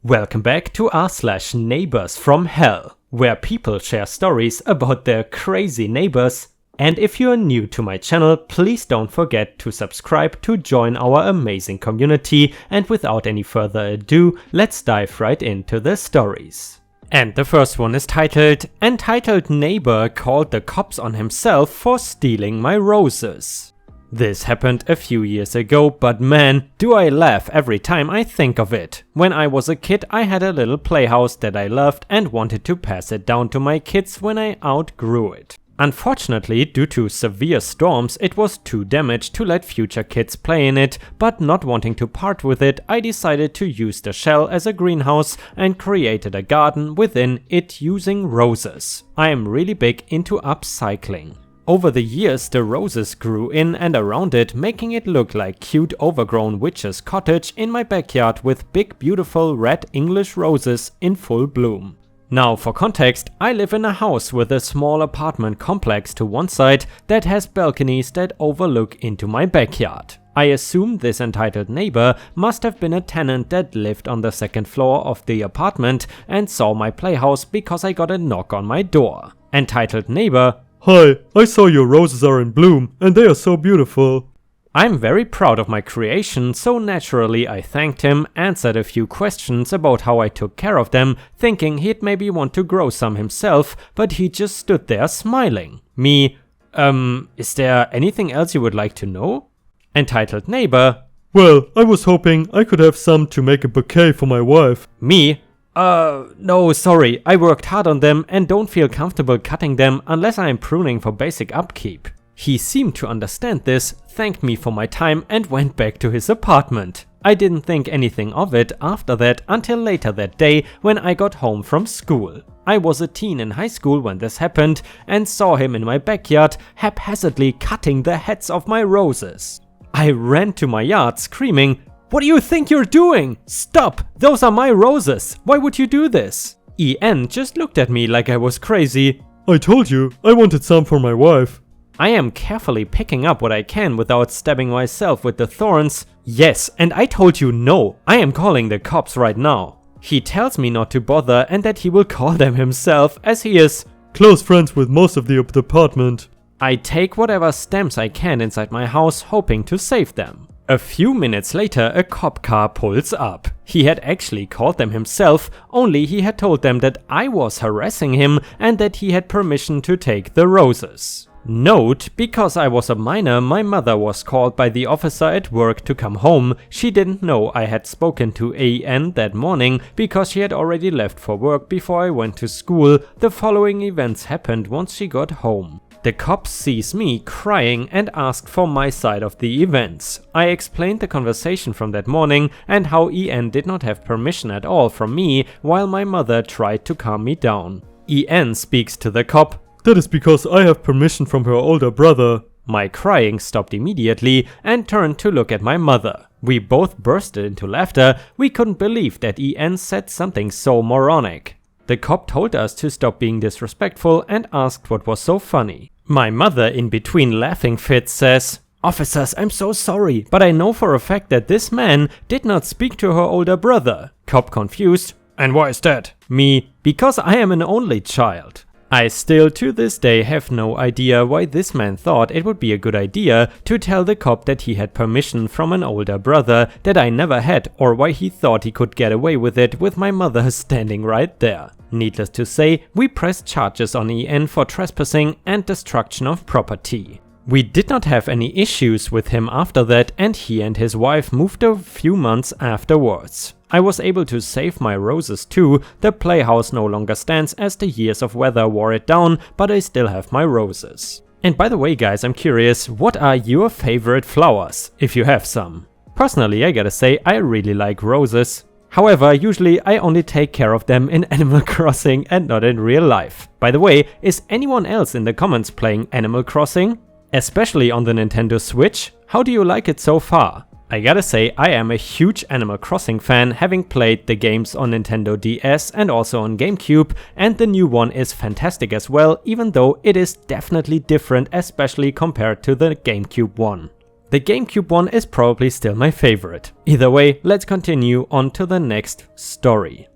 Welcome back to r/Neighbors from Hell, where people share stories about their crazy neighbors. And if you're new to my channel, please don't forget to subscribe to join our amazing community. And without any further ado, let's dive right into the stories. And the first one is titled, "Entitled Neighbor Called the Cops on Himself for Stealing My Roses." This happened a few years ago, but man, do I laugh every time I think of it. When I was a kid, I had a little playhouse that I loved and wanted to pass it down to my kids when I outgrew it. Unfortunately, due to severe storms, it was too damaged to let future kids play in it, but not wanting to part with it, I decided to use the shell as a greenhouse and created a garden within it using roses. I am really big into upcycling. Over the years, the roses grew in and around it, making it look like cute overgrown witch's cottage in my backyard with big beautiful red English roses in full bloom. Now for context, I live in a house with a small apartment complex to one side that has balconies that overlook into my backyard. I assume this entitled neighbor must have been a tenant that lived on the second floor of the apartment and saw my playhouse because I got a knock on my door. Entitled neighbor: "Hi, I saw your roses are in bloom and they are so beautiful." I'm very proud of my creation, so naturally I thanked him, answered a few questions about how I took care of them, thinking he'd maybe want to grow some himself, but he just stood there smiling. Me: is there anything else you would like to know? Entitled neighbor: "Well, I was hoping I could have some to make a bouquet for my wife." Me: no, sorry, I worked hard on them and don't feel comfortable cutting them unless I am pruning for basic upkeep. He seemed to understand this, thanked me for my time and went back to his apartment. I didn't think anything of it after that until later that day when I got home from school. I was a teen in high school when this happened and saw him in my backyard haphazardly cutting the heads of my roses. I ran to my yard screaming, "What do you think you're doing? Stop! Those are my roses! Why would you do this?" EN just looked at me like I was crazy. "I told you, I wanted some for my wife." I am carefully picking up what I can without stabbing myself with the thorns. "Yes, and I told you no, I am calling the cops right now." He tells me not to bother and that he will call them himself as he is close friends with most of the apartment. I take whatever stamps I can inside my house, hoping to save them. A few minutes later, a cop car pulls up. He had actually called them himself, only he had told them that I was harassing him and that he had permission to take the roses. Note, because I was a minor, my mother was called by the officer at work to come home. She didn't know I had spoken to AN that morning because she had already left for work before I went to school. The following events happened once she got home. The cop sees me crying and asked for my side of the events. I explained the conversation from that morning and how EN did not have permission at all from me while my mother tried to calm me down. EN speaks to the cop: "That is because I have permission from her older brother." My crying stopped immediately and turned to look at my mother. We both bursted into laughter. We couldn't believe that EN said something so moronic. The cop told us to stop being disrespectful and asked what was so funny. My mother, in between laughing fits, says, "Officers, I'm so sorry, but I know for a fact that this man did not speak to her older brother." Cop confused: "And why is that?" Me: "Because I am an only child." I still to this day have no idea why this man thought it would be a good idea to tell the cop that he had permission from an older brother that I never had, or why he thought he could get away with it with my mother standing right there. Needless to say, we pressed charges on EN for trespassing and destruction of property. We did not have any issues with him after that, and he and his wife moved a few months afterwards. I was able to save my roses too. The playhouse no longer stands as the years of weather wore it down, but I still have my roses. And by the way guys, I'm curious, what are your favorite flowers, if you have some? Personally, I gotta say, I really like roses. However, usually I only take care of them in Animal Crossing and not in real life. By the way, is anyone else in the comments playing Animal Crossing? Especially on the Nintendo Switch? How do you like it so far? I gotta say, I am a huge Animal Crossing fan, having played the games on Nintendo DS and also on GameCube, and the new one is fantastic as well, even though it is definitely different, especially compared to the GameCube one. The GameCube one is probably still my favorite. Either way, let's continue on to the next story.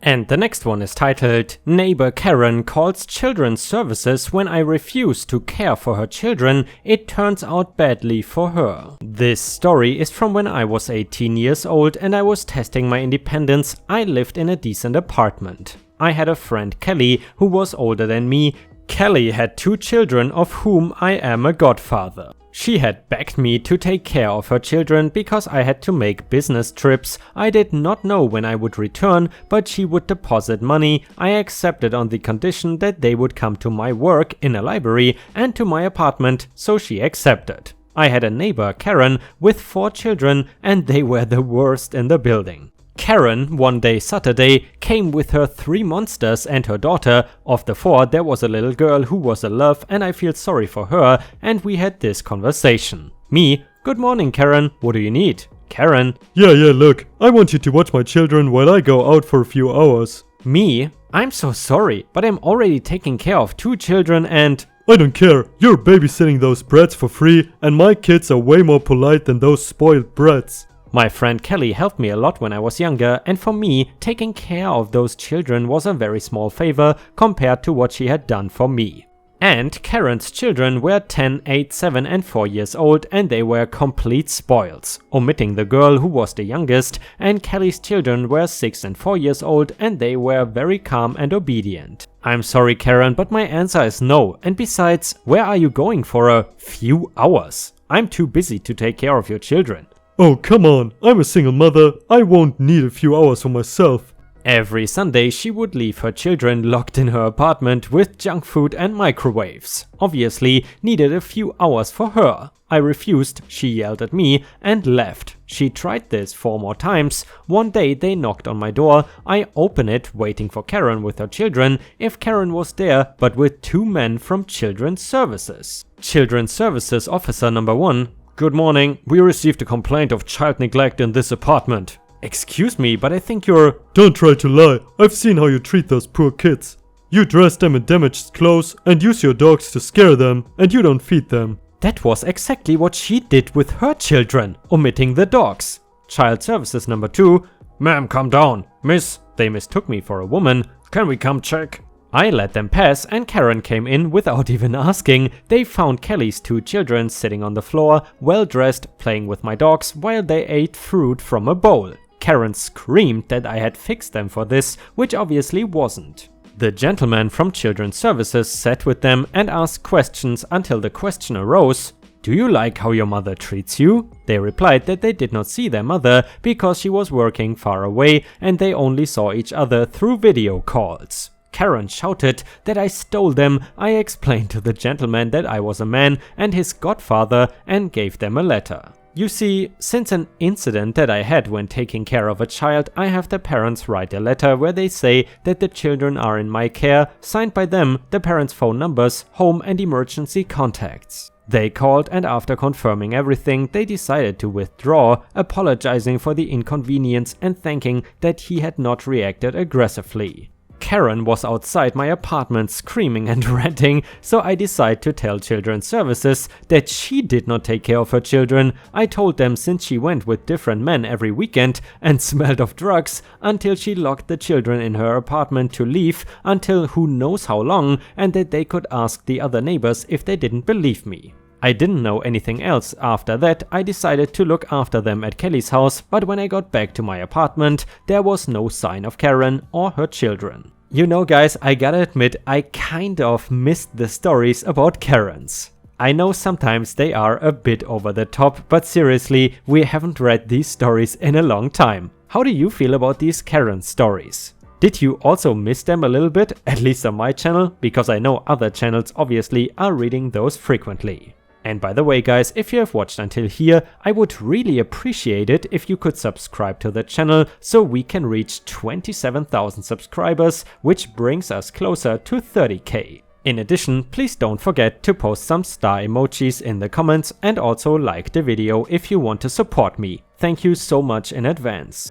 And the next one is titled, Neighbor Karen calls children's services when I refuse to care for her children. It turns out badly for her. This story is from when I was 18 years old and I was testing my independence. I lived in a decent apartment. I had a friend Kelly who was older than me. Kelly had 2 children of whom I am a godfather. She had begged me to take care of her children because I had to make business trips. I did not know when I would return, but she would deposit money. I accepted on the condition that they would come to my work in a library and to my apartment, so she accepted. I had a neighbor, Karen, with 4 children, and they were the worst in the building. Karen, one day Saturday, came with her 3 monsters and her daughter. Of the 4, there was a little girl who was a love and I feel sorry for her, and we had this conversation. Me, good morning Karen, what do you need? Karen, Yeah, look, I want you to watch my children while I go out for a few hours. me, I'm so sorry, but I'm already taking care of 2 children and... I don't care, you're babysitting those brats for free, and my kids are way more polite than those spoiled brats. My friend Kelly helped me a lot when I was younger, and for me, taking care of those children was a very small favor compared to what she had done for me. And Karen's children were 10, 8, 7 and 4 years old, and they were complete spoils, omitting the girl who was the youngest, and Kelly's children were 6 and 4 years old and they were very calm and obedient. I'm sorry Karen, but my answer is no, and besides, where are you going for a few hours? I'm too busy to take care of your children. Oh, come on, I'm a single mother, I won't need a few hours for myself. Every Sunday she would leave her children locked in her apartment with junk food and microwaves. Obviously needed a few hours for her. I refused, she yelled at me and left. She tried this 4 more times. One day they knocked on my door. I open it waiting for Karen with her children, if Karen was there, but with 2 men from Children's Services. Children's Services Officer number 1. Good morning, we received a complaint of child neglect in this apartment. Excuse me, but I think you're... Don't try to lie, I've seen how you treat those poor kids. You dress them in damaged clothes and use your dogs to scare them, and you don't feed them. That was exactly what she did with her children, omitting the dogs. Child Services number 2. Ma'am, calm down. Miss, they mistook me for a woman. Can we come check? I let them pass and Karen came in without even asking. They found Kelly's 2 children sitting on the floor, well dressed, playing with my dogs while they ate fruit from a bowl. Karen screamed that I had fixed them for this, which obviously wasn't. The gentleman from Children's Services sat with them and asked questions until the question arose, do you like how your mother treats you? They replied that they did not see their mother because she was working far away and they only saw each other through video calls. Karen shouted that I stole them. I explained to the gentleman that I was a man and his godfather and gave them a letter. You see, since an incident that I had when taking care of a child, I have the parents write a letter where they say that the children are in my care, signed by them, the parents' phone numbers, home and emergency contacts. They called and after confirming everything, they decided to withdraw, apologizing for the inconvenience and thanking that he had not reacted aggressively. Karen was outside my apartment screaming and ranting, so I decided to tell Children's Services that she did not take care of her children. I told them since she went with different men every weekend and smelled of drugs until she locked the children in her apartment to leave until who knows how long, and that they could ask the other neighbors if they didn't believe me. I didn't know anything else. After that, I decided to look after them at Kelly's house, but when I got back to my apartment, there was no sign of Karen or her children. You know guys, I gotta admit, I kind of missed the stories about Karens. I know sometimes they are a bit over the top, but seriously, we haven't read these stories in a long time. How do you feel about these Karen stories? Did you also miss them a little bit, at least on my channel? Because I know other channels obviously are reading those frequently. And by the way guys, if you have watched until here, I would really appreciate it if you could subscribe to the channel so we can reach 27,000 subscribers, which brings us closer to 30k. In addition, please don't forget to post some star emojis in the comments and also like the video if you want to support me. Thank you so much in advance.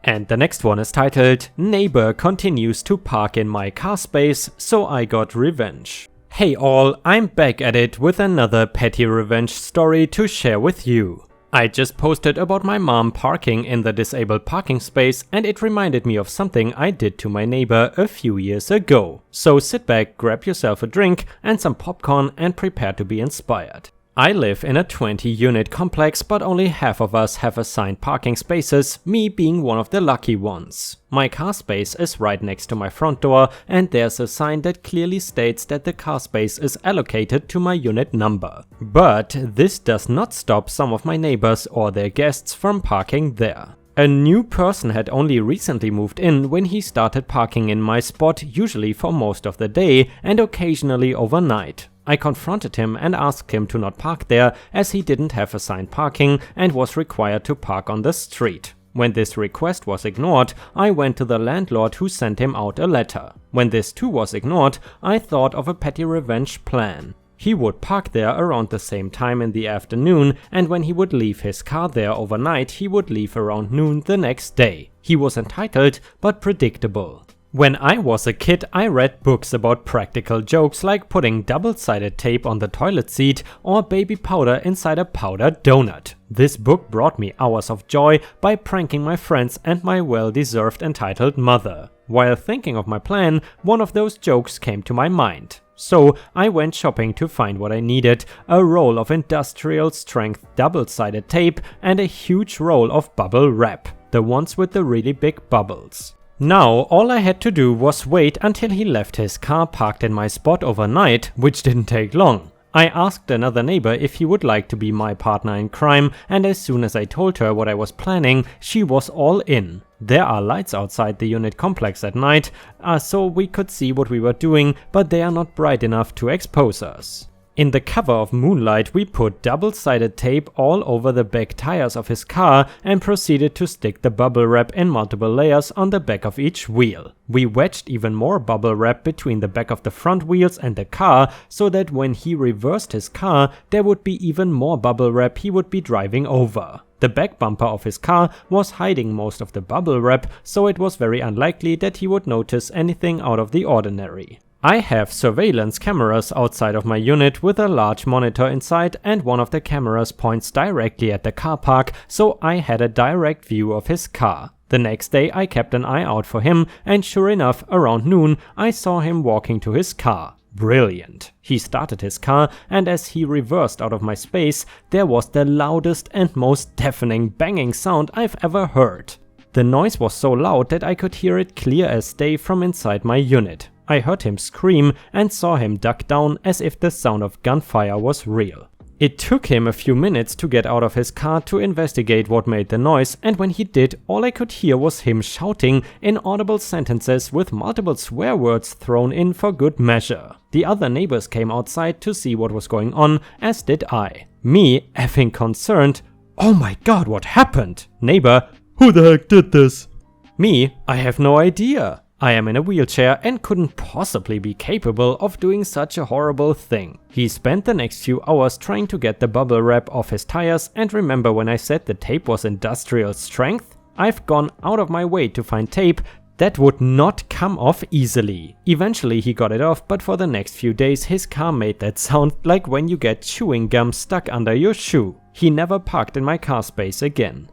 And the next one is titled, Neighbor continues to park in my car space, so I got revenge. Hey all, I'm back at it with another petty revenge story to share with you. I just posted about my mom parking in the disabled parking space, and it reminded me of something I did to my neighbor a few years ago. So sit back, grab yourself a drink and some popcorn and prepare to be inspired. I live in a 20-unit complex, but only half of us have assigned parking spaces, me being one of the lucky ones. My car space is right next to my front door, and there's a sign that clearly states that the car space is allocated to my unit number. But this does not stop some of my neighbors or their guests from parking there. A new person had only recently moved in when he started parking in my spot, usually for most of the day and occasionally overnight. I confronted him and asked him to not park there, as he didn't have assigned parking and was required to park on the street. When this request was ignored, I went to the landlord, who sent him out a letter. When this too was ignored, I thought of a petty revenge plan. He would park there around the same time in the afternoon, and when he would leave his car there overnight, he would leave around noon the next day. He was entitled but predictable. When I was a kid, I read books about practical jokes like putting double-sided tape on the toilet seat or baby powder inside a powder donut. This book brought me hours of joy by pranking my friends and my well-deserved entitled mother. While thinking of my plan, one of those jokes came to my mind. So I went shopping to find what I needed: a roll of industrial strength double-sided tape and a huge roll of bubble wrap, the ones with the really big bubbles. Now all I had to do was wait until he left his car parked in my spot overnight, which didn't take long. I asked another neighbor if he would like to be my partner in crime, and as soon as I told her what I was planning, she was all in. There are lights outside the unit complex at night, so we could see what we were doing, but they are not bright enough to expose us. In the cover of moonlight, we put double-sided tape all over the back tires of his car and proceeded to stick the bubble wrap in multiple layers on the back of each wheel. We wedged even more bubble wrap between the back of the front wheels and the car, so that when he reversed his car, there would be even more bubble wrap he would be driving over. The back bumper of his car was hiding most of the bubble wrap, so it was very unlikely that he would notice anything out of the ordinary. I have surveillance cameras outside of my unit with a large monitor inside, and one of the cameras points directly at the car park, so I had a direct view of his car. The next day I kept an eye out for him, and sure enough, around noon I saw him walking to his car. Brilliant. He started his car, and as he reversed out of my space, there was the loudest and most deafening banging sound I've ever heard. The noise was so loud that I could hear it clear as day from inside my unit. I heard him scream and saw him duck down as if the sound of gunfire was real. It took him a few minutes to get out of his car to investigate what made the noise, and when he did, all I could hear was him shouting inaudible sentences with multiple swear words thrown in for good measure. The other neighbors came outside to see what was going on, as did I. Me, effing concerned, "Oh my god, what happened?" Neighbor, Who the heck did this? Me, I have no idea. I am in a wheelchair and couldn't possibly be capable of doing such a horrible thing. He spent the next few hours trying to get the bubble wrap off his tires, and remember when I said the tape was industrial strength? I've gone out of my way to find tape that would not come off easily. Eventually he got it off, but for the next few days his car made that sound like when you get chewing gum stuck under your shoe. He never parked in my car space again.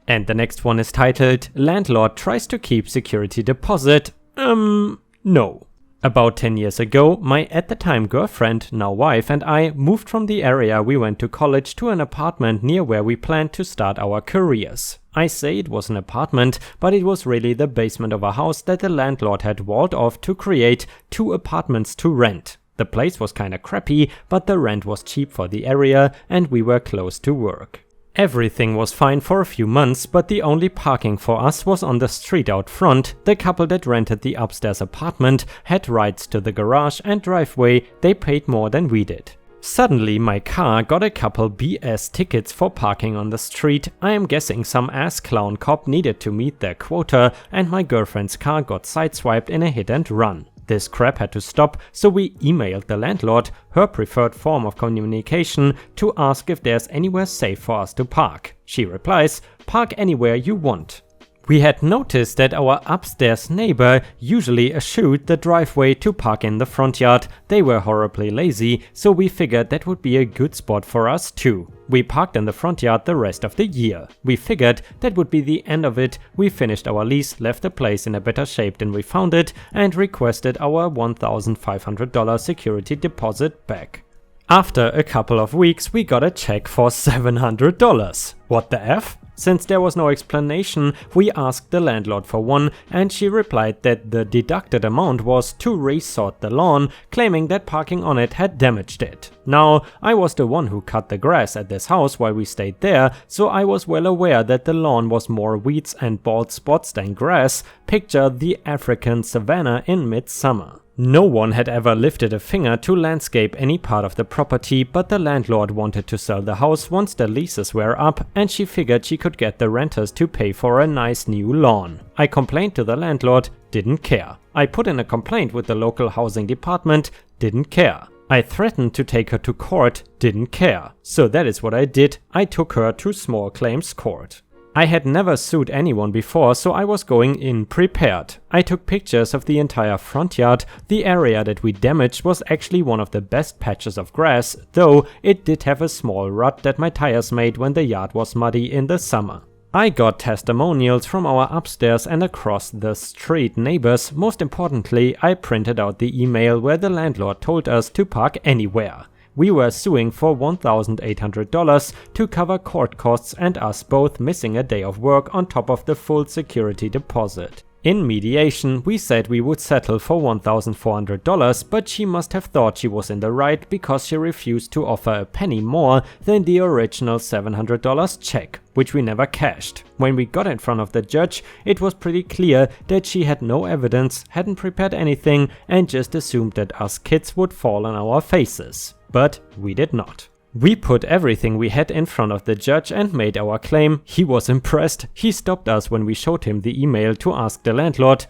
And the next one is titled, Landlord Tries to Keep Security Deposit. No. About 10 years ago, my at the time girlfriend, now wife, and I moved from the area we went to college to an apartment near where we planned to start our careers. I say it was an apartment, but it was really the basement of a house that the landlord had walled off to create 2 apartments to rent. The place was kinda crappy, but the rent was cheap for the area and we were close to work. Everything was fine for a few months, but the only parking for us was on the street out front. The couple that rented the upstairs apartment had rights to the garage and driveway. They paid more than we did. Suddenly my car got a couple BS tickets for parking on the street. I am guessing some ass clown cop needed to meet their quota, and my girlfriend's car got sideswiped in a hit and run. This crap had to stop, so we emailed the landlord, her preferred form of communication, to ask if there's anywhere safe for us to park. She replies, "Park anywhere you want." We had noticed that our upstairs neighbor usually eschewed the driveway to park in the front yard. They were horribly lazy, so we figured that would be a good spot for us too. We parked in the front yard the rest of the year. We figured that would be the end of it. We finished our lease, left the place in a better shape than we found it, and requested our $1,500 security deposit back. After a couple of weeks, we got a check for $700. What the F? Since there was no explanation, we asked the landlord for one, and she replied that the deducted amount was to resort the lawn, claiming that parking on it had damaged it. Now, I was the one who cut the grass at this house while we stayed there, so I was well aware that the lawn was more weeds and bald spots than grass. Picture the African savanna in midsummer. No one had ever lifted a finger to landscape any part of the property, but the landlord wanted to sell the house once the leases were up, and she figured she could get the renters to pay for a nice new lawn. I complained to the landlord, didn't care. I put in a complaint with the local housing department, didn't care. I threatened to take her to court, didn't care. So that is what I did, I took her to small claims court. I had never sued anyone before, so I was going in prepared. I took pictures of the entire front yard. The area that we damaged was actually one of the best patches of grass, though it did have a small rut that my tires made when the yard was muddy in the summer. I got testimonials from our upstairs and across the street neighbors. Most importantly, I printed out the email where the landlord told us to park anywhere. We were suing for $1,800 to cover court costs and us both missing a day of work on top of the full security deposit. In mediation, we said we would settle for $1,400, but she must have thought she was in the right because she refused to offer a penny more than the original $700 check, which we never cashed. When we got in front of the judge, it was pretty clear that she had no evidence, hadn't prepared anything, and just assumed that us kids would fall on our faces. But we did not. We put everything we had in front of the judge and made our claim. He was impressed. He stopped us when we showed him the email to ask the landlord,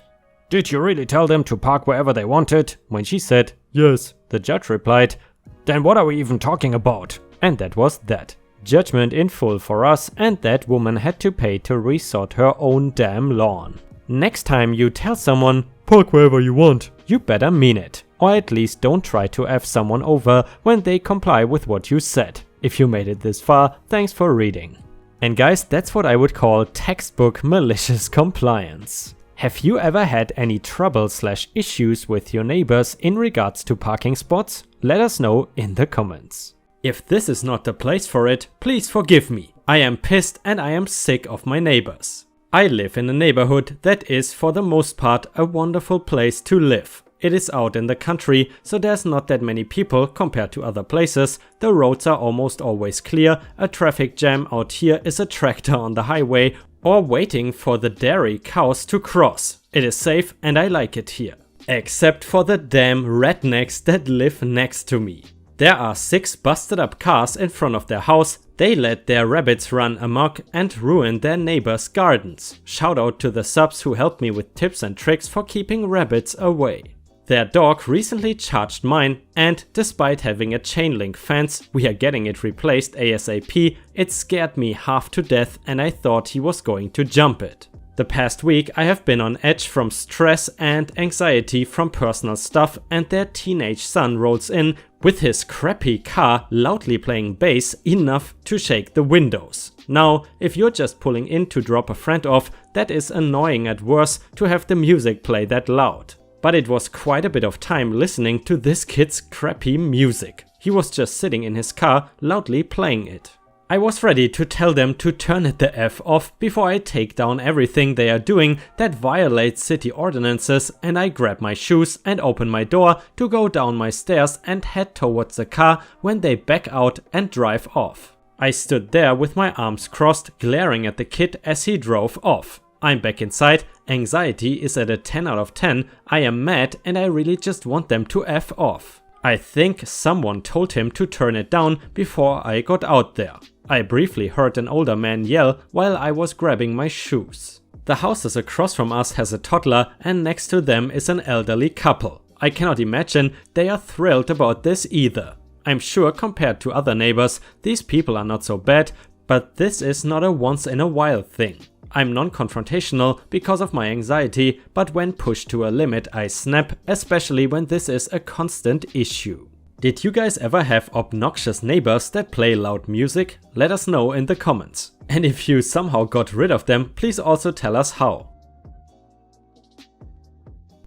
"Did you really tell them to park wherever they wanted?" When she said, Yes. the judge replied, "Then what are we even talking about?" And that was that. Judgment in full for us, and that woman had to pay to resort her own damn lawn. Next time you tell someone, Park wherever you want. you better mean it. Or at least don't try to F someone over when they comply with what you said. If you made it this far, thanks for reading. And guys, that's what I would call textbook malicious compliance. Have you ever had any trouble/issues with your neighbors in regards to parking spots? Let us know in the comments. If this is not the place for it, please forgive me. I am pissed and I am sick of my neighbors. I live in a neighborhood that is for the most part a wonderful place to live. It is out in the country, so there's not that many people compared to other places. The roads are almost always clear. A traffic jam out here is a tractor on the highway or waiting for the dairy cows to cross. It is safe and I like it here. Except for the damn rednecks that live next to me. There are 6 busted up cars in front of their house. They let their rabbits run amok and ruin their neighbors' gardens. Shout out to the subs who helped me with tips and tricks for keeping rabbits away. Their dog recently charged mine, and despite having a chain link fence, we are getting it replaced ASAP, it scared me half to death and I thought he was going to jump it. The past week I have been on edge from stress and anxiety from personal stuff, and their teenage son rolls in with his crappy car loudly playing bass enough to shake the windows. Now, if you're just pulling in to drop a friend off, that is annoying at worst to have the music play that loud. But it was quite a bit of time listening to this kid's crappy music. He was just sitting in his car loudly playing it. I was ready to tell them to turn it the F off before I take down everything they are doing that violates city ordinances, and I grab my shoes and open my door to go down my stairs and head towards the car when they back out and drive off. I stood there with my arms crossed, glaring at the kid as he drove off. I'm back inside, anxiety is at a 10 out of 10, I am mad and I really just want them to F off. I think someone told him to turn it down before I got out there. I briefly heard an older man yell while I was grabbing my shoes. The houses across from us has a toddler and next to them is an elderly couple. I cannot imagine they are thrilled about this either. I'm sure compared to other neighbors, these people are not so bad, but this is not a once in a while thing. I'm non-confrontational because of my anxiety, but when pushed to a limit I snap, especially when this is a constant issue. Did you guys ever have obnoxious neighbors that play loud music? Let us know in the comments. And if you somehow got rid of them, please also tell us how.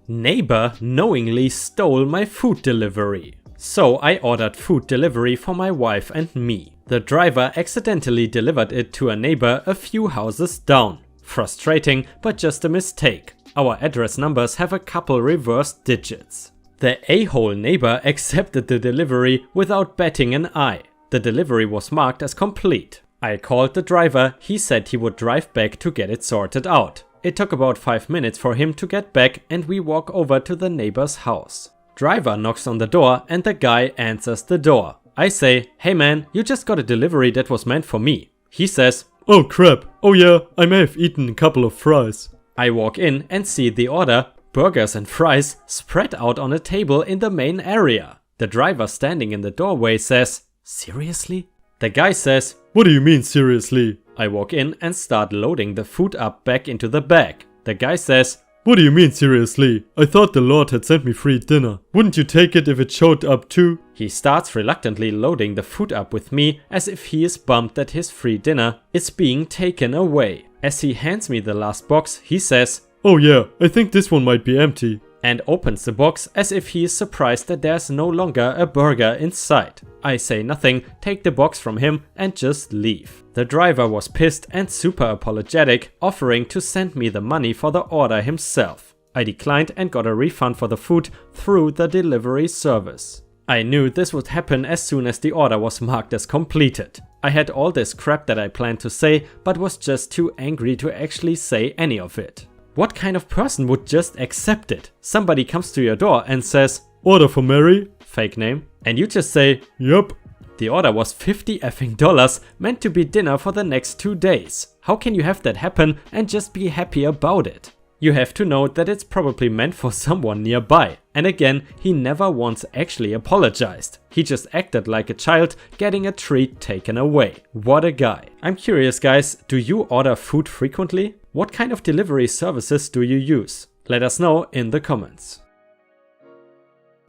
Neighbor knowingly stole my food delivery. So I ordered food delivery for my wife and me. The driver accidentally delivered it to a neighbor a few houses down. Frustrating, but just a mistake. Our address numbers have a couple reversed digits. The a-hole neighbor accepted the delivery without batting an eye. The delivery was marked as complete. I called the driver, he said he would drive back to get it sorted out. It took about 5 minutes for him to get back and we walk over to the neighbor's house. Driver knocks on the door and the guy answers the door. I say, "Hey man, you just got a delivery that was meant for me." He says, "Oh crap, oh yeah, I may have eaten a couple of fries." I walk in and see the order, burgers and fries, spread out on a table in the main area. The driver standing in the doorway says, "Seriously?" The guy says, "What do you mean seriously?" I walk in and start loading the food up back into the bag. The guy says, "What do you mean seriously? I thought the Lord had sent me free dinner. Wouldn't you take it if it showed up too?" He starts reluctantly loading the food up with me as if he is bummed that his free dinner is being taken away. As he hands me the last box, he says, "Oh yeah, I think this one might be empty." And opens the box as if he is surprised that there's no longer a burger inside. I say nothing, take the box from him and just leave. The driver was pissed and super apologetic, offering to send me the money for the order himself. I declined and got a refund for the food through the delivery service. I knew this would happen as soon as the order was marked as completed. I had all this crap that I planned to say, but was just too angry to actually say any of it. What kind of person would just accept it? Somebody comes to your door and says, "Order for Mary?" Fake name. And you just say, "Yup." The order was $50 effing, meant to be dinner for the next 2 days. How can you have that happen and just be happy about it? You have to know that it's probably meant for someone nearby. And again, he never once actually apologized. He just acted like a child getting a treat taken away. What a guy. I'm curious guys, do you order food frequently? What kind of delivery services do you use? Let us know in the comments.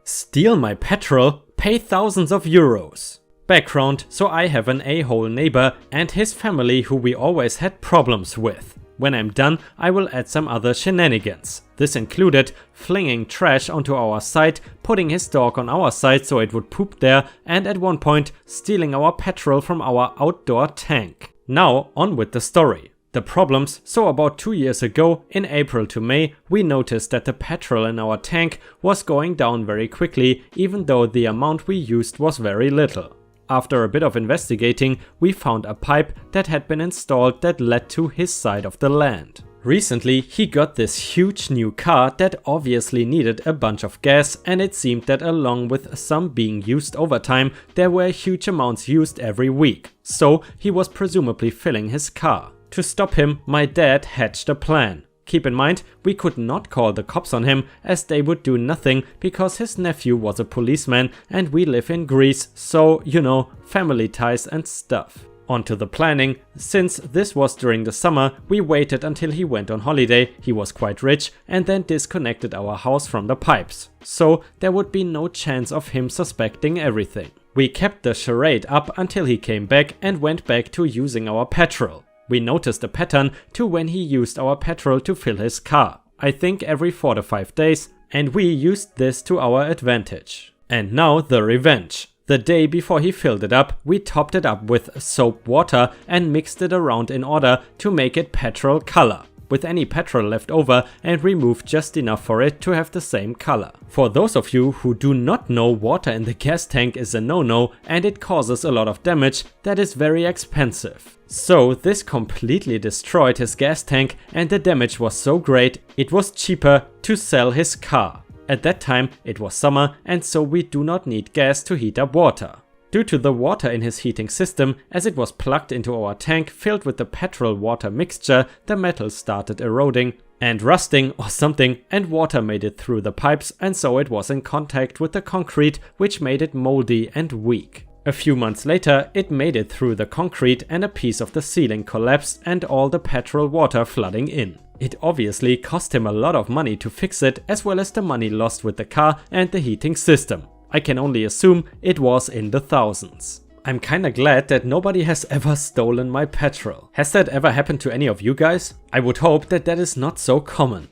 Steal my petrol, pay thousands of euros. Background, so I have an a-hole neighbor and his family who we always had problems with. When I'm done, I will add some other shenanigans. This included flinging trash onto our site, putting his dog on our site so it would poop there, and at one point stealing our petrol from our outdoor tank. Now on with the story. The problems, so about 2 years ago, in April to May, we noticed that the petrol in our tank was going down very quickly, even though the amount we used was very little. After a bit of investigating, we found a pipe that had been installed that led to his side of the land. Recently, he got this huge new car that obviously needed a bunch of gas, and it seemed that along with some being used over time, there were huge amounts used every week. So he was presumably filling his car. To stop him, my dad hatched a plan. Keep in mind, we could not call the cops on him as they would do nothing because his nephew was a policeman and we live in Greece, so, you know, family ties and stuff. On to the planning. Since this was during the summer, we waited until he went on holiday, he was quite rich, and then disconnected our house from the pipes. So there would be no chance of him suspecting everything. We kept the charade up until he came back and went back to using our petrol. We noticed a pattern to when he used our petrol to fill his car. I think every 4 to 5 days, and we used this to our advantage. And now the revenge. The day before he filled it up, we topped it up with soap water and mixed it around in order to make it petrol color, with any petrol left over and removed just enough for it to have the same color. For those of you who do not know, water in the gas tank is a no-no and it causes a lot of damage that is very expensive. So this completely destroyed his gas tank and the damage was so great it was cheaper to sell his car. At that time it was summer and so we do not need gas to heat up water. Due to the water in his heating system, as it was plugged into our tank filled with the petrol water mixture, the metal started eroding and rusting or something, and water made it through the pipes and so it was in contact with the concrete, which made it moldy and weak. A few months later, it made it through the concrete and a piece of the ceiling collapsed and all the petrol water flooding in. It obviously cost him a lot of money to fix it, as well as the money lost with the car and the heating system. I can only assume it was in the thousands. I'm kinda glad that nobody has ever stolen my petrol. Has that ever happened to any of you guys? I would hope that that is not so common.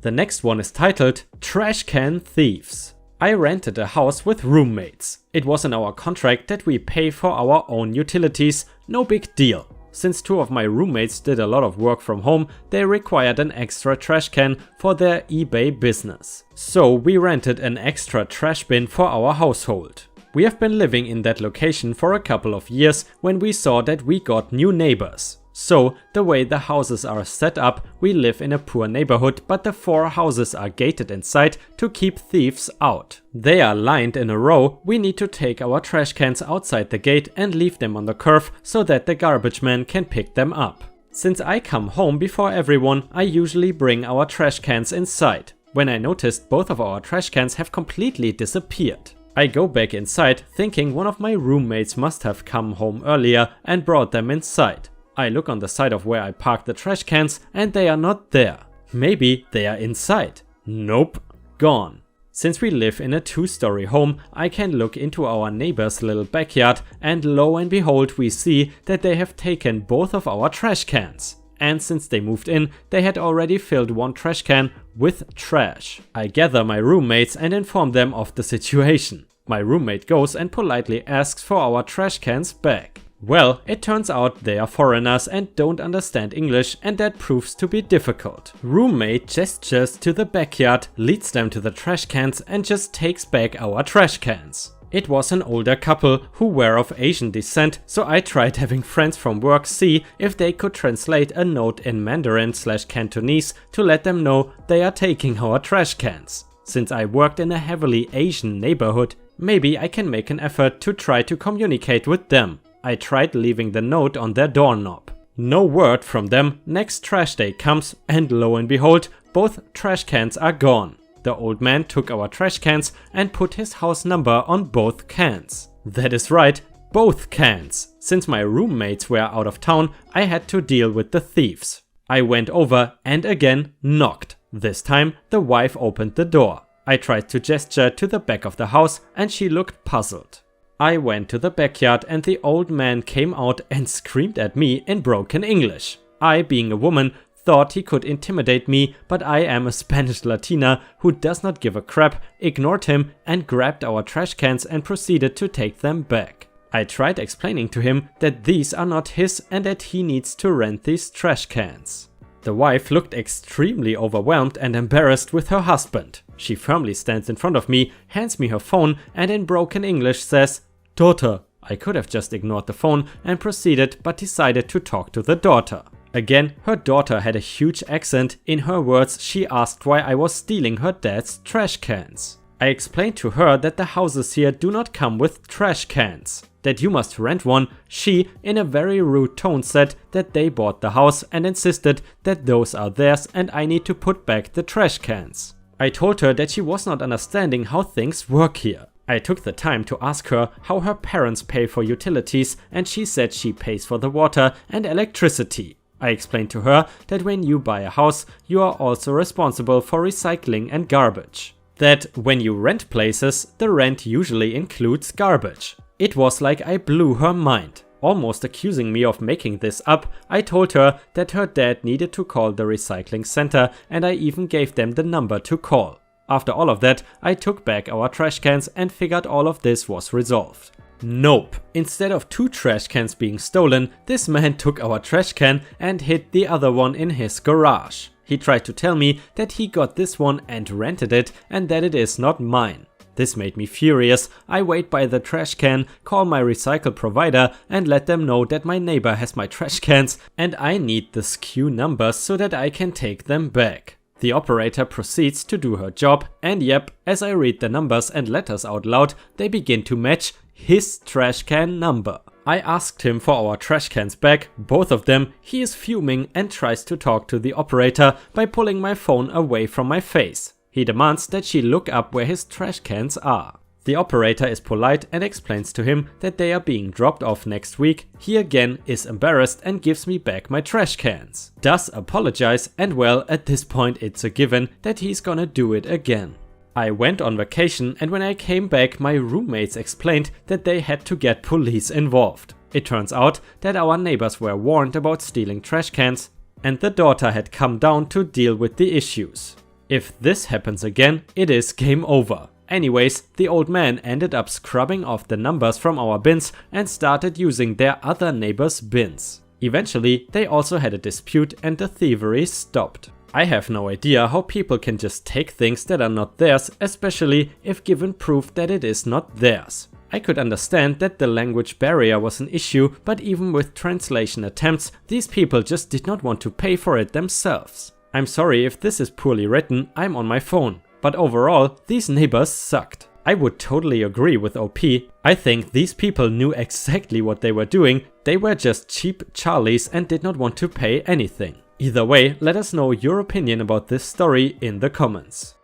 The next one is titled Trash Can Thieves. I rented a house with roommates. It was in our contract that we pay for our own utilities, no big deal. Since 2 of my roommates did a lot of work from home, they required an extra trash can for their eBay business. So we rented an extra trash bin for our household. We have been living in that location for a couple of years when we saw that we got new neighbors. So, the way the houses are set up, we live in a poor neighborhood, but the 4 houses are gated inside to keep thieves out. They are lined in a row. We need to take our trash cans outside the gate and leave them on the curb so that the garbage man can pick them up. Since I come home before everyone, I usually bring our trash cans inside. When I noticed both of our trash cans have completely disappeared. I go back inside thinking one of my roommates must have come home earlier and brought them inside. I look on the side of where I parked the trash cans and they are not there. Maybe they are inside. Nope, gone. Since we live in a 2-story home, I can look into our neighbor's little backyard and lo and behold we see that they have taken both of our trash cans. And since they moved in, they had already filled 1 trash can with trash. I gather my roommates and inform them of the situation. My roommate goes and politely asks for our trash cans back. Well, it turns out they are foreigners and don't understand English, and that proves to be difficult. Roommate gestures to the backyard, leads them to the trash cans and just takes back our trash cans. It was an older couple who were of Asian descent, so I tried having friends from work see if they could translate a note in Mandarin/Cantonese to let them know they are taking our trash cans. Since I worked in a heavily Asian neighborhood, maybe I can make an effort to try to communicate with them. I tried leaving the note on their doorknob. No word from them. Next trash day comes and lo and behold, both trash cans are gone. The old man took our trash cans and put his house number on both cans. That is right, both cans. Since my roommates were out of town, I had to deal with the thieves. I went over and again knocked. This time the wife opened the door. I tried to gesture to the back of the house and she looked puzzled. I went to the backyard and the old man came out and screamed at me in broken English. I, being a woman, thought he could intimidate me, but I am a Spanish Latina who does not give a crap, ignored him and grabbed our trash cans and proceeded to take them back. I tried explaining to him that these are not his and that he needs to rent these trash cans. The wife looked extremely overwhelmed and embarrassed with her husband. She firmly stands in front of me, hands me her phone and in broken English says, "Daughter." I could have just ignored the phone and proceeded, but decided to talk to the daughter. Again, her daughter had a huge accent. In her words, she asked why I was stealing her dad's trash cans. I explained to her that the houses here do not come with trash cans, that you must rent one. She, in a very rude tone, said that they bought the house and insisted that those are theirs and I need to put back the trash cans. I told her that she was not understanding how things work here. I took the time to ask her how her parents pay for utilities and she said she pays for the water and electricity. I explained to her that when you buy a house, you are also responsible for recycling and garbage. That when you rent places, the rent usually includes garbage. It was like I blew her mind. Almost accusing me of making this up, I told her that her dad needed to call the recycling center and I even gave them the number to call. After all of that, I took back our trash cans and figured all of this was resolved. Nope. Instead of 2 trash cans being stolen, this man took our trash can and hid the other one in his garage. He tried to tell me that he got this one and rented it and that it is not mine. This made me furious. I wait by the trash can, call my recycle provider and let them know that my neighbor has my trash cans and I need the SKU numbers so that I can take them back. The operator proceeds to do her job and yep, as I read the numbers and letters out loud, they begin to match his trash can number. I asked him for our trash cans back, both of them. He is fuming and tries to talk to the operator by pulling my phone away from my face. He demands that she look up where his trash cans are. The operator is polite and explains to him that they are being dropped off next week. He again is embarrassed and gives me back my trash cans. Does apologize, and well, at this point it's a given that he's gonna do it again. I went on vacation, and when I came back my roommates explained that they had to get police involved. It turns out that our neighbors were warned about stealing trash cans, and the daughter had come down to deal with the issues. If this happens again, it is game over. Anyways, the old man ended up scrubbing off the numbers from our bins and started using their other neighbors' bins. Eventually, they also had a dispute and the thievery stopped. I have no idea how people can just take things that are not theirs, especially if given proof that it is not theirs. I could understand that the language barrier was an issue, but even with translation attempts, these people just did not want to pay for it themselves. I'm sorry if this is poorly written, I'm on my phone. But overall, these neighbors sucked. I would totally agree with OP. I think these people knew exactly what they were doing. They were just cheap Charlies and did not want to pay anything. Either way, let us know your opinion about this story in the comments.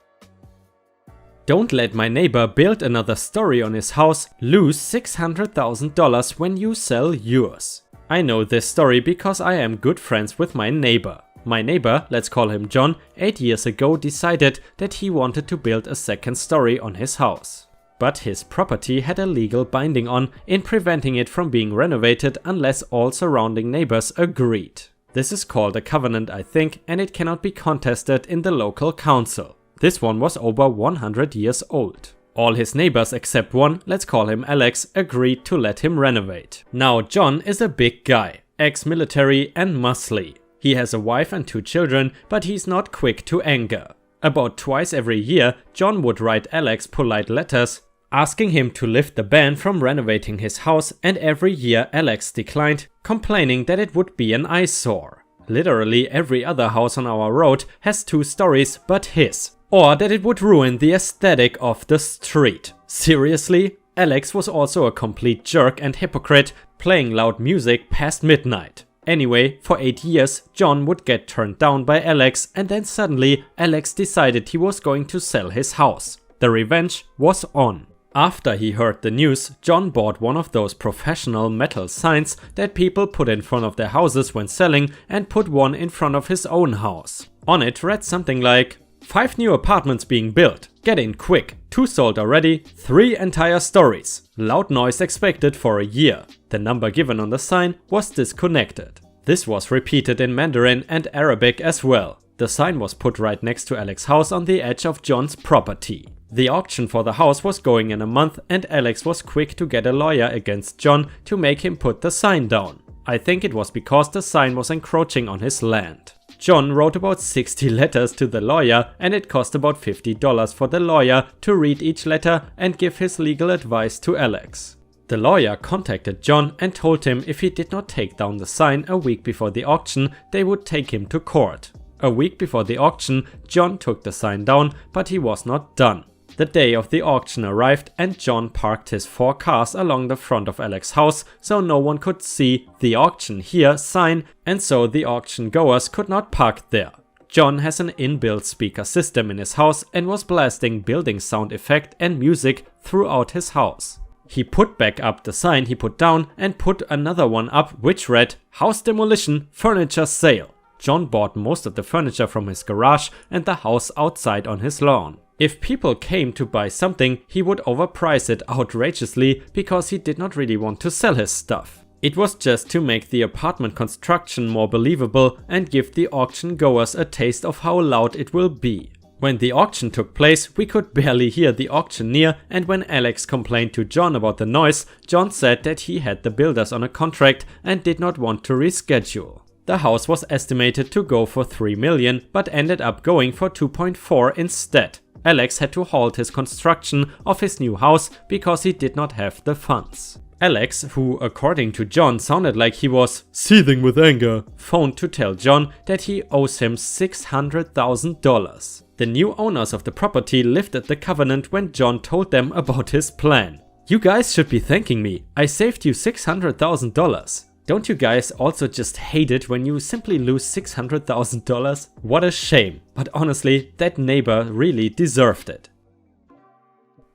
Don't let my neighbor build another story on his house, lose $600,000 when you sell yours. I know this story because I am good friends with my neighbor. My neighbor, let's call him John, 8 years ago decided that he wanted to build a second story on his house. But his property had a legal binding on in preventing it from being renovated unless all surrounding neighbors agreed. This is called a covenant, I think, and it cannot be contested in the local council. This one was over 100 years old. All his neighbors except one, let's call him Alex, agreed to let him renovate. Now John is a big guy, ex-military and muscly. He has a wife and 2 children, but he's not quick to anger. About twice every year, John would write Alex polite letters asking him to lift the ban from renovating his house, and every year Alex declined, complaining that it would be an eyesore. Literally every other house on our road has 2 stories but his, or that it would ruin the aesthetic of the street. Seriously? Alex was also a complete jerk and hypocrite, playing loud music past midnight. Anyway, for 8 years, John would get turned down by Alex, and then suddenly Alex decided he was going to sell his house. The revenge was on. After he heard the news, John bought one of those professional metal signs that people put in front of their houses when selling and put one in front of his own house. On it read something like, 5 new apartments being built, get in quick, 2 sold already, 3 entire stories, loud noise expected for a year. The number given on the sign was disconnected. This was repeated in Mandarin and Arabic as well. The sign was put right next to Alex's house on the edge of John's property. The auction for the house was going in a month, and Alex was quick to get a lawyer against John to make him put the sign down. I think it was because the sign was encroaching on his land. John wrote about 60 letters to the lawyer, and it cost about $50 for the lawyer to read each letter and give his legal advice to Alex. The lawyer contacted John and told him if he did not take down the sign a week before the auction, they would take him to court. A week before the auction, John took the sign down, but he was not done. The day of the auction arrived, and John parked his 4 cars along the front of Alex's house so no one could see "The auction here" sign, and so the auction goers could not park there. John has an inbuilt speaker system in his house and was blasting building sound effect and music throughout his house. He put back up the sign he put down and put another one up which read, "House demolition, furniture sale." John bought most of the furniture from his garage and the house outside on his lawn. If people came to buy something, he would overprice it outrageously because he did not really want to sell his stuff. It was just to make the apartment construction more believable and give the auction goers a taste of how loud it will be. When the auction took place, we could barely hear the auctioneer, and when Alex complained to John about the noise, John said that he had the builders on a contract and did not want to reschedule. The house was estimated to go for $3 million, but ended up going for $2.4 instead. Alex had to halt his construction of his new house because he did not have the funds. Alex, who according to John sounded like he was seething with anger, phoned to tell John that he owes him $600,000. The new owners of the property lifted the covenant when John told them about his plan. "You guys should be thanking me. I saved you $600,000. Don't you guys also just hate it when you simply lose $600,000? What a shame. But honestly, that neighbor really deserved it."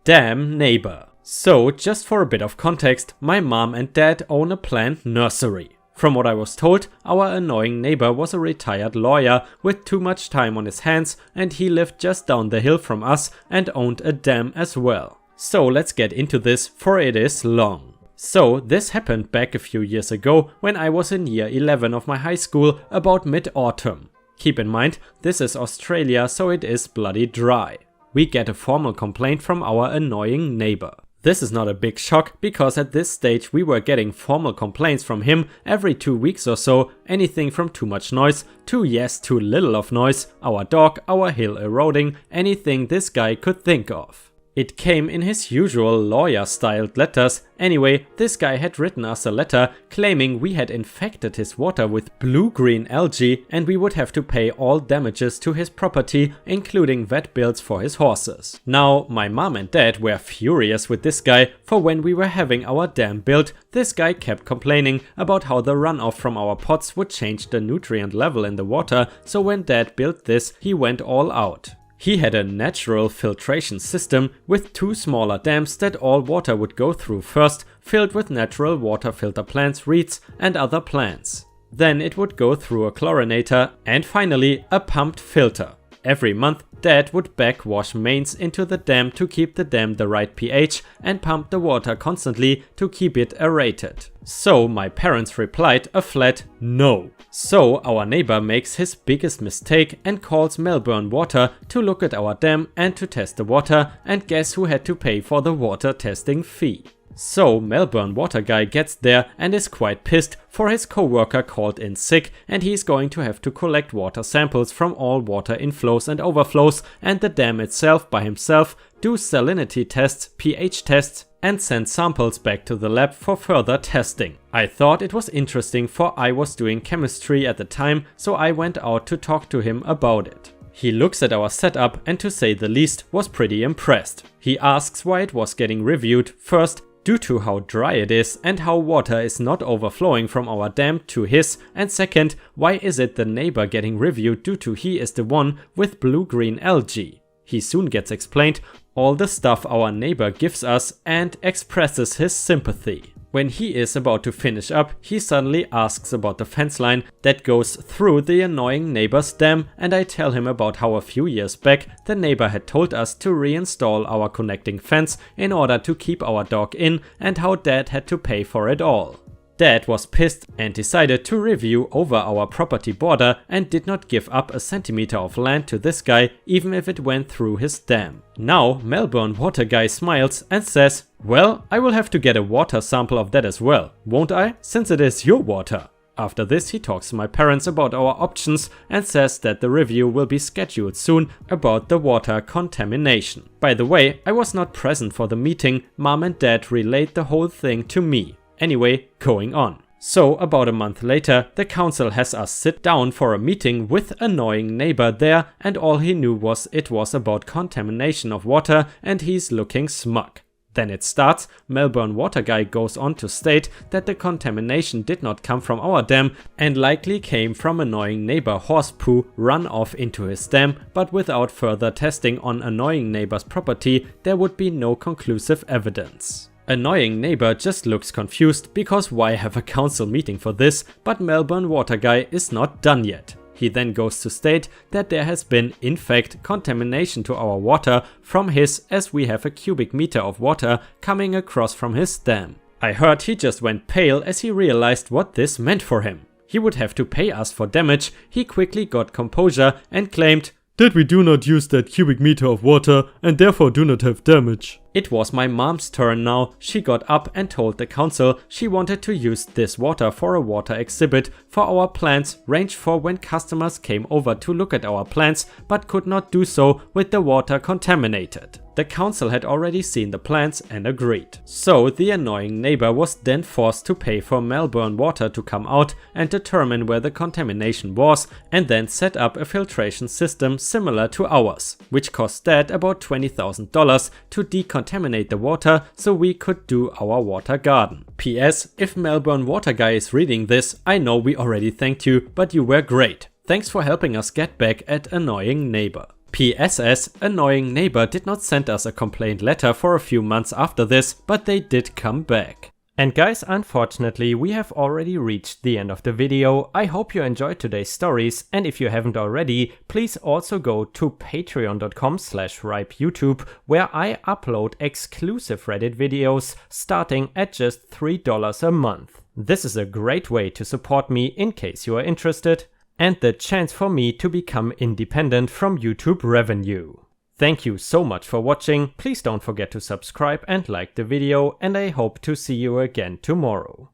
Damn neighbor. So, just for a bit of context, my mom and dad own a plant nursery. From what I was told, our annoying neighbor was a retired lawyer with too much time on his hands, and he lived just down the hill from us and owned a dam as well. So let's get into this, for it is long. So this happened back a few years ago when I was in year 11 of my high school, about mid-autumn. Keep in mind, this is Australia, so it is bloody dry. We get a formal complaint from our annoying neighbor. This is not a big shock, because at this stage we were getting formal complaints from him every 2 weeks or so, anything from too much noise to too little of noise, our dog, our hill eroding, anything this guy could think of. It came in his usual lawyer-styled letters. Anyway, this guy had written us a letter claiming we had infected his water with blue-green algae and we would have to pay all damages to his property, including vet bills for his horses. Now, my mom and dad were furious with this guy, for when we were having our dam built, this guy kept complaining about how the runoff from our pots would change the nutrient level in the water, so when dad built this, he went all out. He had a natural filtration system with 2 smaller dams that all water would go through first, filled with natural water filter plants, reeds and other plants. Then it would go through a chlorinator and finally a pumped filter. Every month, Dad would backwash mains into the dam to keep the dam the right pH and pump the water constantly to keep it aerated. So my parents replied a flat no. So our neighbor makes his biggest mistake and calls Melbourne Water to look at our dam and to test the water, and guess who had to pay for the water testing fee? So Melbourne Water guy gets there and is quite pissed, for his co-worker called in sick and he's going to have to collect water samples from all water inflows and overflows and the dam itself by himself, do salinity tests, pH tests and send samples back to the lab for further testing. I thought it was interesting, for I was doing chemistry at the time, so I went out to talk to him about it. He looks at our setup and, to say the least, was pretty impressed. He asks why it was getting reviewed, first due to how dry it is and how water is not overflowing from our dam to his, and second, why is it the neighbor getting reviewed due to he is the one with blue-green algae. He soon gets explained all the stuff our neighbor gives us and expresses his sympathy. When he is about to finish up, he suddenly asks about the fence line that goes through the annoying neighbor's dam, and I tell him about how a few years back the neighbor had told us to reinstall our connecting fence in order to keep our dog in, and how Dad had to pay for it all. Dad was pissed and decided to review over our property border and did not give up a centimeter of land to this guy, even if it went through his dam. Now Melbourne Water guy smiles and says, well, I will have to get a water sample of that as well, won't I, since it is your water. After this, he talks to my parents about our options and says that the review will be scheduled soon about the water contamination. By the way, I was not present for the meeting. Mom and Dad relayed the whole thing to me. Anyway, going on. So about a month later, the council has us sit down for a meeting with annoying neighbor there, and all he knew was it was about contamination of water and he's looking smug. Then it starts. Melbourne Water guy goes on to state that the contamination did not come from our dam and likely came from annoying neighbor horse poo run off into his dam, but without further testing on annoying neighbor's property, there would be no conclusive evidence. Annoying neighbor just looks confused, because why have a council meeting for this, but Melbourne Water guy is not done yet. He then goes to state that there has been, in fact, contamination to our water from his, as we have a cubic meter of water coming across from his dam. I heard he just went pale as he realized what this meant for him. He would have to pay us for damage. He quickly got composure and claimed that we do not use that cubic meter of water and therefore do not have damage. It was my mom's turn now. She got up and told the council she wanted to use this water for a water exhibit for our plants, arranged for when customers came over to look at our plants but could not do so with the water contaminated. The council had already seen the plants and agreed. So the annoying neighbor was then forced to pay for Melbourne Water to come out and determine where the contamination was, and then set up a filtration system similar to ours, which cost Dad about $20,000 to decontaminate the water so we could do our water garden. P.S. If Melbourne Water guy is reading this, I know we already thanked you, but you were great. Thanks for helping us get back at annoying neighbor. PSS, annoying neighbor did not send us a complaint letter for a few months after this, but they did come back. And guys, unfortunately, we have already reached the end of the video. I hope you enjoyed today's stories, and if you haven't already, please also go to patreon.com/ripeyoutube, where I upload exclusive Reddit videos starting at just $3 a month. This is a great way to support me in case you are interested, and the chance for me to become independent from YouTube revenue. Thank you so much for watching. Please don't forget to subscribe and like the video, and I hope to see you again tomorrow.